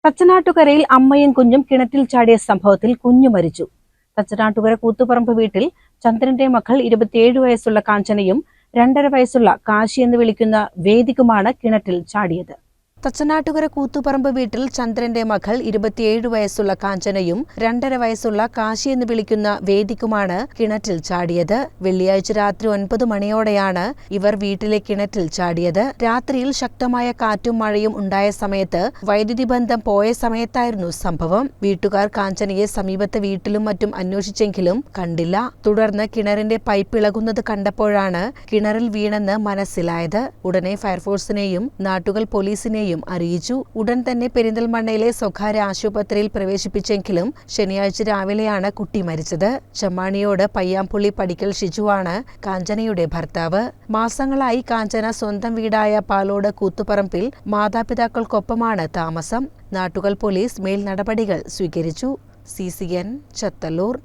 തച്ചനാട്ടുകരയിൽ അമ്മയും കുഞ്ഞും കിണറ്റിൽ ചാടിയ സംഭവത്തിൽ കുഞ്ഞു മരിച്ചു. തച്ചനാട്ടുകര കൂത്തുപറമ്പ് വീട്ടിൽ ചന്ദ്രന്റെ മകൾ 27 വയസ്സുള്ള കാഞ്ചനയും 2.5 വയസ്സുള്ള കാശി എന്ന് വിളിക്കുന്ന വേദികുമാണ് കിണറ്റിൽ ചാടിയത്. തച്ചനാട്ടുകര കൂത്തുപറമ്പ് വീട്ടിൽ ചന്ദ്രന്റെ മകൾ 27 വയസ്സുള്ള കാഞ്ചനയും 2.5 വയസ്സുള്ള കാശി എന്ന് വിളിക്കുന്ന വേദിക്കുമാണ് കിണറ്റിൽ ചാടിയത്. വെള്ളിയാഴ്ച രാത്രി 9 മണിയോടെയാണ് ഇവർ വീട്ടിലെ കിണറ്റിൽ ചാടിയത്. രാത്രിയിൽ ശക്തമായ കാറ്റും മഴയും ഉണ്ടായ സമയത്ത് വൈദ്യുതി ബന്ധം പോയ സമയത്തായിരുന്നു സംഭവം. വീട്ടുകാർ കാഞ്ചനയെ സമീപത്തെ വീട്ടിലും മറ്റും അന്വേഷിച്ചെങ്കിലും കണ്ടില്ല. തുടർന്ന് കിണറിന്റെ പൈപ്പ് ഇളകുന്നത് കണ്ടപ്പോഴാണ് കിണറിൽ വീണെന്ന് മനസ്സിലായത്. ഉടനെ ഫയർഫോഴ്സിനെയും നാട്ടുകൽ പോലീസിനെയും അറിയിച്ചു. ഉടൻ തന്നെ പെരിന്തൽമണ്ണയിലെ സ്വകാര്യ ആശുപത്രിയിൽ പ്രവേശിപ്പിച്ചെങ്കിലും ശനിയാഴ്ച രാവിലെയാണ് കുട്ടി മരിച്ചത്. ചെമ്മാണിയോട് പയ്യാമ്പുള്ളി പടിക്കൽ ഷിജുവാണ് കാഞ്ചനയുടെ ഭർത്താവ്. മാസങ്ങളായി കാഞ്ചന സ്വന്തം വീടായ പാലോട് കൂത്തുപറമ്പിൽ മാതാപിതാക്കൾക്കൊപ്പമാണ് താമസം. നാട്ടുകൽ പോലീസ് മേൽ നടപടികൾ സ്വീകരിച്ചു. CCN ചത്തല്ലൂർ.